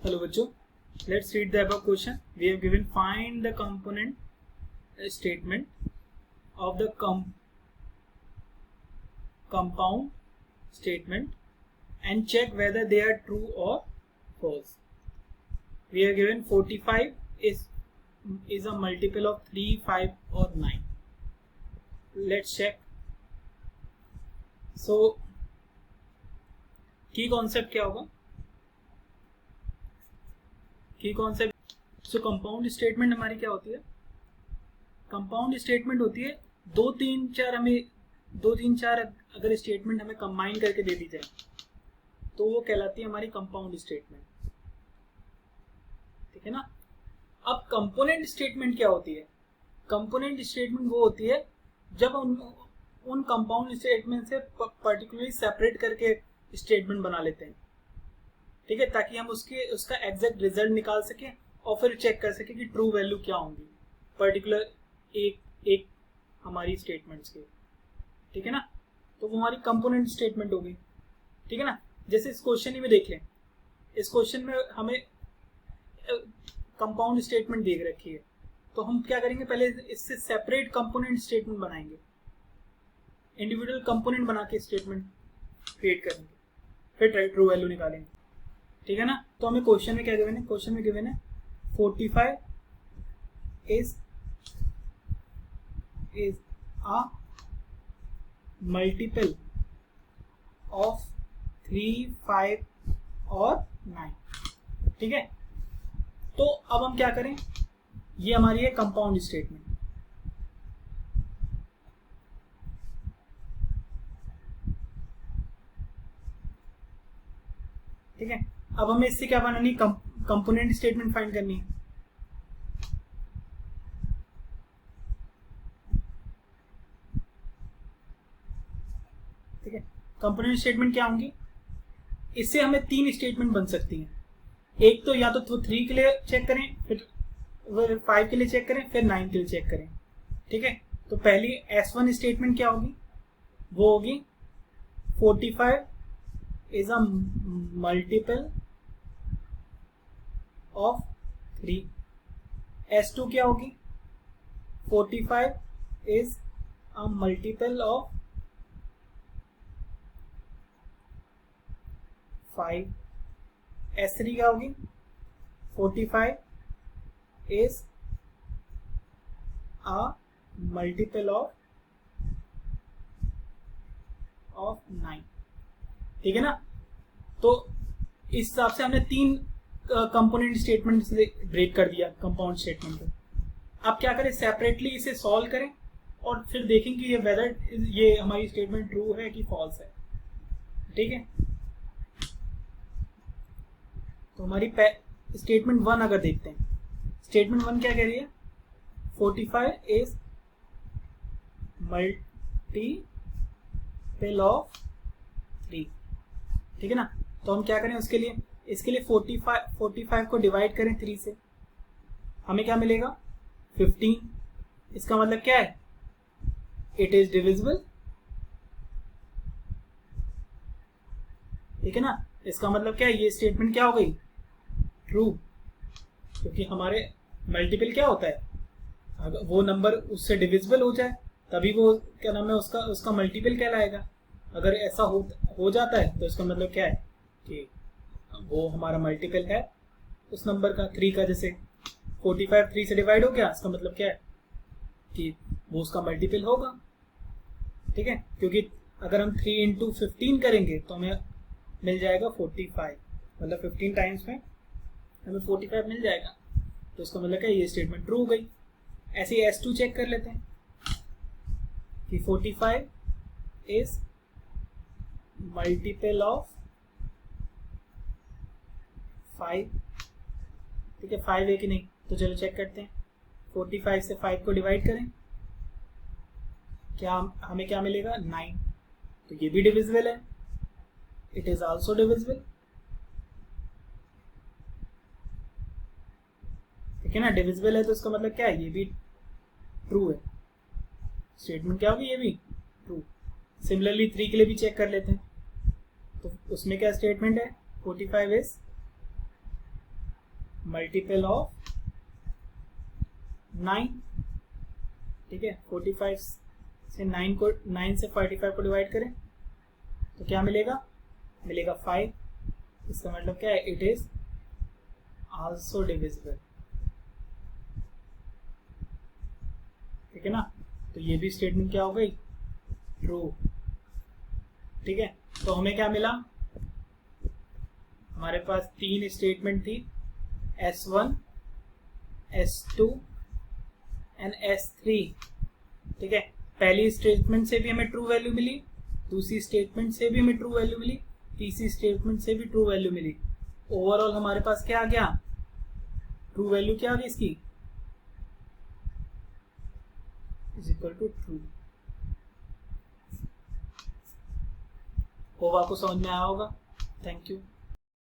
Hello bachcho, let's read the above question. We have given find the component statement of the compound statement and check whether they are true or false. We have given 45 is a multiple of 3, 5 or 9. Let's check. So की concept क्या होगा? की concept so compound statement हमारी क्या होती है? Compound statement होती है दो तीन चार अगर स्टेटमेंट हमें कंबाइन करके दे दी जाए तो वो कहलाती है हमारी कंपाउंड स्टेटमेंट, ठीक है ना. अब कंपोनेंट स्टेटमेंट क्या होती है? कंपोनेंट स्टेटमेंट वो होती है जब उन कंपाउंड स्टेटमेंट से पर्टिकुलरली सेपरेट करके स्टेटमेंट बना लेते हैं, ठीक है, ताकि हम उसका एग्जैक्ट रिजल्ट निकाल सकें और फिर चेक कर सकें कि ट्रू वैल्यू क्या होंगी पर्टिकुलर एक हमारी स्टेटमेंट्स के, ठीक है ना. तो वो हमारी कंपोनेंट स्टेटमेंट होगी, ठीक है ना. जैसे इस क्वेश्चन में देख लें, इस क्वेश्चन में हमें कंपाउंड स्टेटमेंट देख रखी है, तो हम क्या करेंगे, पहले इससे सेपरेट कंपोनेंट स्टेटमेंट बनाएंगे, इंडिविजुअल कंपोनेंट बना के स्टेटमेंट क्रिएट करेंगे, फिर ट्रू वैल्यू निकालेंगे, ठीक है ना. तो हमें क्वेश्चन में क्या गिवन है? क्वेश्चन में गिवन है 45 इज अ मल्टीपल ऑफ 3, 5 और 9, ठीक है. तो अब हम क्या करें, ये हमारी है कंपाउंड स्टेटमेंट, ठीक है. अब हमें इससे क्या बनानी, कंपोनेंट स्टेटमेंट फाइंड करनी है, ठीक है. कंपोनेंट स्टेटमेंट क्या होंगी? इससे हमें 3 स्टेटमेंट बन सकती हैं. एक तो या तो 3 के लिए चेक करें, फिर 5 के लिए चेक करें, फिर 9 के लिए चेक करें, ठीक है. तो पहली S1 स्टेटमेंट क्या होगी? वो होगी 45 is a multiple of 3. S2 क्या होगी? 45 is a multiple of 5. S3 क्या होगी? 45 इज अ मल्टीपल ऑफ 9, ठीक है ना. तो इस हिसाब से हमने 3 कंपोनेंट स्टेटमेंट से ब्रेक कर दिया कंपाउंड स्टेटमेंट को. अब क्या करें, सेपरेटली इसे सॉल्व करें और फिर देखें कि ये वेदर ये हमारी स्टेटमेंट ट्रू है कि फॉल्स है, ठीक है. तो हमारी स्टेटमेंट 1 अगर देखते हैं, स्टेटमेंट 1 क्या कह रही है? 45 इज मल्टीपल ऑफ 3, ठीक है ना. तो हम क्या करें उसके लिए, इसके लिए 45 को डिवाइड करें 3 से, हमें क्या मिलेगा? 15. इसका मतलब क्या है? इट इज डिविजिबल, ठीक है ना. इसका मतलब क्या है? ये स्टेटमेंट क्या हो गई? ट्रू, क्योंकि हमारे मल्टीपल क्या होता है, अगर वो नंबर उससे डिविजिबल हो जाए तभी वो क्या नाम है उसका मल्टीपल कहलाएगा. अगर ऐसा हो जाता है तो इसका मतलब क्या है कि वो हमारा मल्टीपल है उस नंबर का, 3 का. जैसे 45 3 से डिवाइड हो गया, इसका मतलब क्या है कि वो उसका मल्टीपल होगा, ठीक है. क्योंकि अगर हम 3 इंटू 15 करेंगे तो हमें मिल जाएगा 45, मतलब 15 टाइम्स में हमें 45 मिल जाएगा. तो इसका मतलब क्या, ये स्टेटमेंट ट्रू हो गई. ऐसे ही S2 चेक कर लेते हैं कि 45 इज मल्टीपल ऑफ 5, ठीक है. 5 है कि नहीं, तो चलो चेक करते हैं. 45 से 5 को डिवाइड करें, क्या हमें क्या मिलेगा? 9. तो ये भी डिविजिबल है, इट इज आल्सो डिविजिबल, ठीक है ना. डिविजिबल है तो इसका मतलब क्या है, ये भी ट्रू है. स्टेटमेंट क्या होगी? ये भी ट्रू. सिमिलरली 3 के लिए भी चेक कर लेते हैं. तो उसमें क्या स्टेटमेंट है? 45 इज मल्टीपल ऑफ 9, ठीक है। 45 से 9 से 45 को डिवाइड करें तो क्या मिलेगा, मिलेगा 5। इसका मतलब क्या है, इट इज आल्सो डिविजिबल, ठीक है ना। तो ये भी स्टेटमेंट क्या हो गई, ट्रू, ठीक है। तो हमें क्या मिला, हमारे पास 3 स्टेटमेंट थी, S1, S2 एंड S3, ठीक है। पहली स्टेटमेंट से भी हमें ट्रू वैल्यू मिली, दूसरी स्टेटमेंट से भी हमें ट्रू वैल्यू मिली, तीसरी स्टेटमेंट से भी ट्रू वैल्यू मिली। ओवरऑल हमारे पास क्या आ गया, ट्रू वैल्यू क्या आ गई इसकी, is equal to true. Hope आपको समझ में आया होगा। Thank you.